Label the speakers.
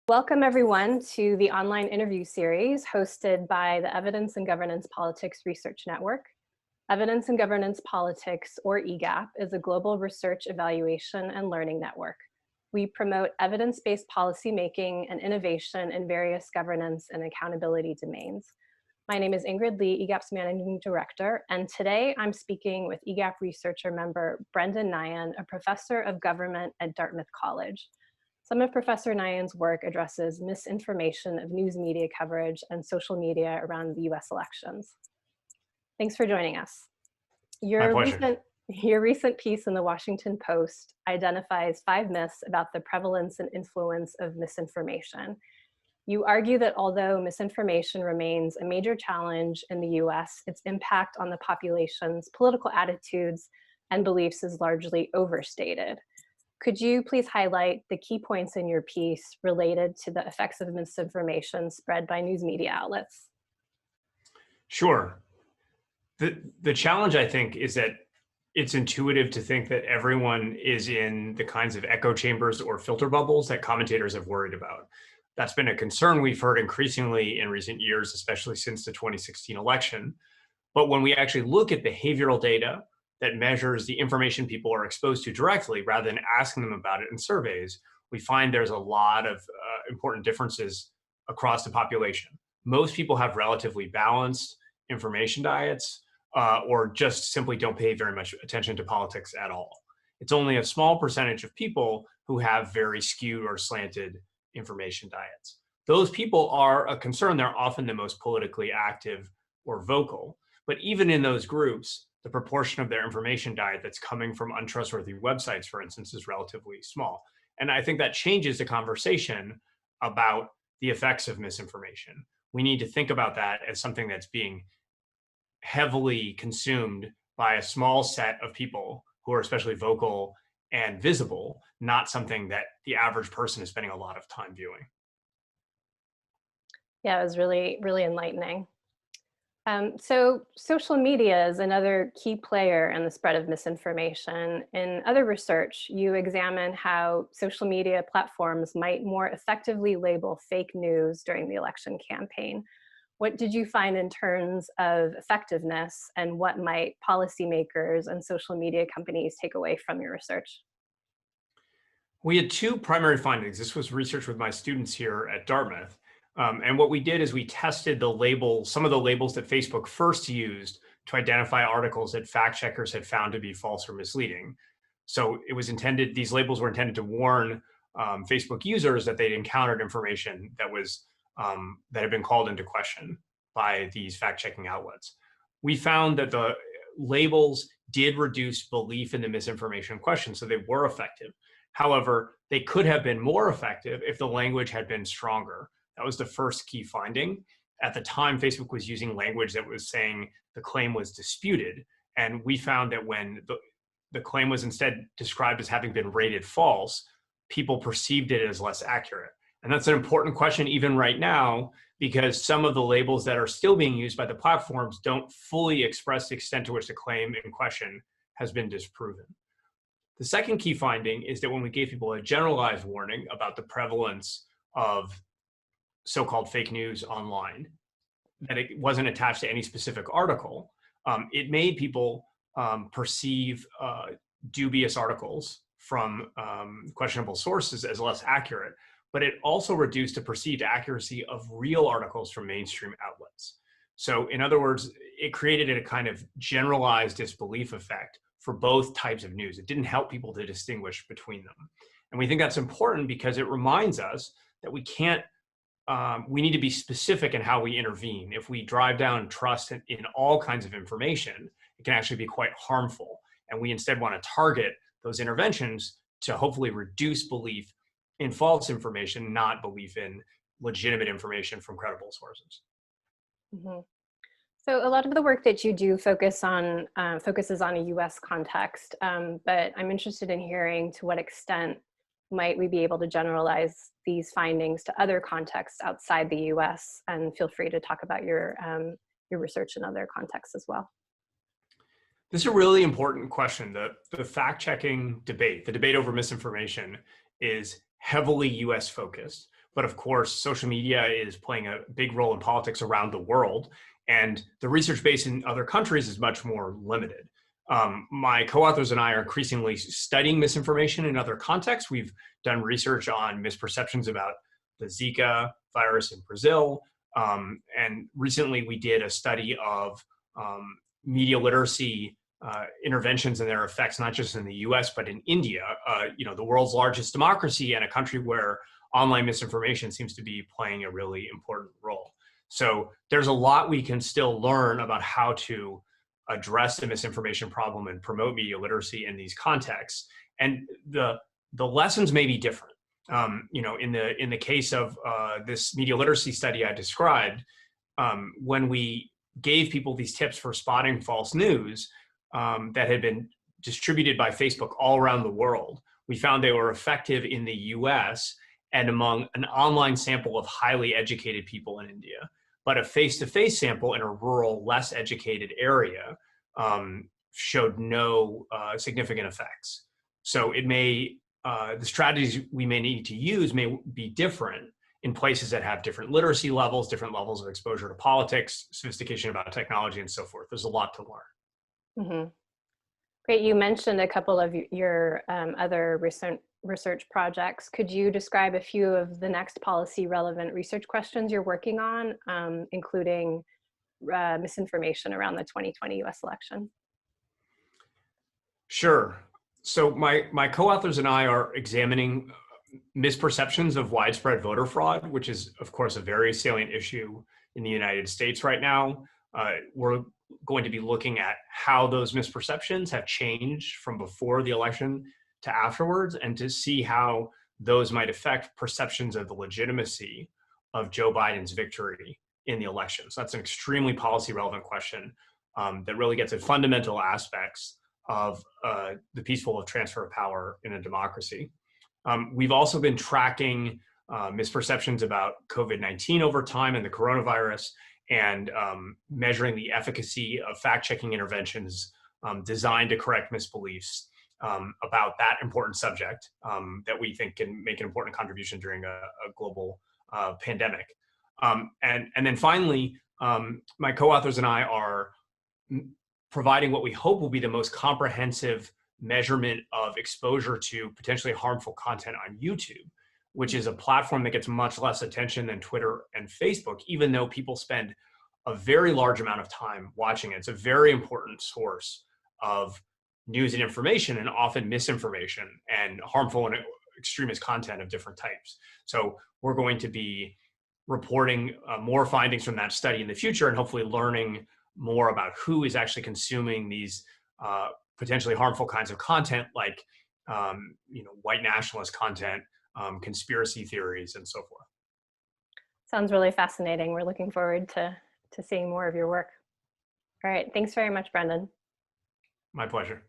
Speaker 1: Welcome everyone to the online interview series hosted by the Evidence and Governance Politics Research Network. Evidence and Governance Politics, or EGAP, is a global research evaluation and learning network. We promote evidence-based policymaking and innovation in various governance and accountability domains. My name is Ingird, EGAP's Managing Director, and today I'm speaking with EGAP researcher member Professor Nyhan, a professor of government at Dartmouth College. Some of Professor Nyhan's work addresses misinformation of news media coverage and social media around the US elections. Thanks for joining us.
Speaker 2: My pleasure.
Speaker 1: Your recent piece in the Washington Post identifies 5 myths about the prevalence and influence of misinformation. You argue that although misinformation remains a major challenge in the US, its impact on the population's political attitudes and beliefs is largely overstated. Could you please highlight the key points in your piece related to the effects of misinformation spread by news media outlets?
Speaker 2: Sure. The challenge, I think, is that it's intuitive to think that everyone is in the kinds of echo chambers or filter bubbles that commentators have worried about. That's been a concern we've heard increasingly in recent years, especially since the 2016 election. But when we actually look at behavioral data that measures the information people are exposed to directly rather than asking them about it in surveys, we find there's a lot of important differences across the population. Most people have relatively balanced information diets or just simply don't pay very much attention to politics at all. It's only a small percentage of people who have very skewed or slanted information diets. Those people are a concern. They're often the most politically active or vocal. But even in those groups, the proportion of their information diet that's coming from untrustworthy websites, for instance, is relatively small. And I think that changes the conversation about the effects of misinformation. We need to think about that as something that's being heavily consumed by a small set of people who are especially vocal and visible, not something that the average person is spending a lot of time viewing.
Speaker 1: Yeah, it was really, really enlightening. So social media is another key player in the spread of misinformation. In other research, you examine how social media platforms might more effectively label fake news during the election campaign. What did you find in terms of effectiveness, and what might policymakers and social media companies take away from your research?
Speaker 2: We had 2 primary findings. This was research with my students here at Dartmouth. And what we did is we tested the labels, some of the labels that Facebook first used to identify articles that fact checkers had found to be false or misleading. So it was intended, these labels were intended to warn Facebook users that they'd encountered information that was that had been called into question by these fact-checking outlets. We found that the labels did reduce belief in the misinformation question, so they were effective. However, they could have been more effective if the language had been stronger. That was the first key finding. At the time, Facebook was using language that was saying the claim was disputed. And we found that when the claim was instead described as having been rated false, people perceived it as less accurate. And that's an important question even right now, because some of the labels that are still being used by the platforms don't fully express the extent to which the claim in question has been disproven. The second key finding is that when we gave people a generalized warning about the prevalence of so-called fake news online, that it wasn't attached to any specific article, it made people perceive dubious articles from questionable sources as less accurate, but it also reduced the perceived accuracy of real articles from mainstream outlets. So in other words, it created a kind of generalized disbelief effect for both types of news. It didn't help people to distinguish between them. And we think that's important because it reminds us that we need to be specific in how we intervene. If we drive down trust in all kinds of information, it can actually be quite harmful. And we instead want to target those interventions to hopefully reduce belief in false information, not belief in legitimate information from credible sources.
Speaker 1: Mm-hmm. So a lot of the work that you do focuses on a US context, but I'm interested in hearing to what extent might we be able to generalize these findings to other contexts outside the US, and feel free to talk about your research in other contexts as well.
Speaker 2: This is a really important question. The fact-checking debate, the debate over misinformation, is heavily US focused. but of course, social media is playing a big role in politics around the world, and the research base in other countries is much more limited. My co-authors and I are increasingly studying misinformation in other contexts. We've done research on misperceptions about the Zika virus in Brazil, and recently we did a study of media literacy interventions and their effects, not just in the US, but in India, the world's largest democracy and a country where online misinformation seems to be playing a really important role. So there's a lot we can still learn about how to address the misinformation problem and promote media literacy in these contexts. And the lessons may be different. In the case of this media literacy study I described, when we gave people these tips for spotting false news that had been distributed by Facebook all around the world, we found they were effective in the US and among an online sample of highly educated people in India. But a face-to-face sample in a rural, less educated area showed no significant effects. So the strategies we may need to use may be different in places that have different literacy levels, different levels of exposure to politics, sophistication about technology, and so forth. There's a lot to learn.
Speaker 1: Mm-hmm. Great. You mentioned a couple of your other research projects. Could you describe a few of the next policy relevant research questions you're working on, including misinformation around the 2020 US election?
Speaker 2: Sure. So my co-authors and I are examining misperceptions of widespread voter fraud, which is, of course, a very salient issue in the United States right now. We're going to be looking at how those misperceptions have changed from before the election to afterwards, and to see how those might affect perceptions of the legitimacy of Joe Biden's victory in the election. So that's an extremely policy relevant question that really gets at fundamental aspects of the peaceful transfer of power in a democracy. We've also been tracking misperceptions about COVID-19 over time and the coronavirus, and measuring the efficacy of fact-checking interventions designed to correct misbeliefs about that important subject that we think can make an important contribution during a global pandemic. And then finally, my co-authors and I are providing what we hope will be the most comprehensive measurement of exposure to potentially harmful content on YouTube, which is a platform that gets much less attention than Twitter and Facebook, even though people spend a very large amount of time watching it. It's a very important source of news and information, and often misinformation and harmful and extremist content of different types. So we're going to be reporting more findings from that study in the future, and hopefully learning more about who is actually consuming these potentially harmful kinds of content, like white nationalist content, conspiracy theories, and so forth.
Speaker 1: Sounds really fascinating. We're looking forward to seeing more of your work. All right. Thanks very much, Brendan.
Speaker 2: My pleasure.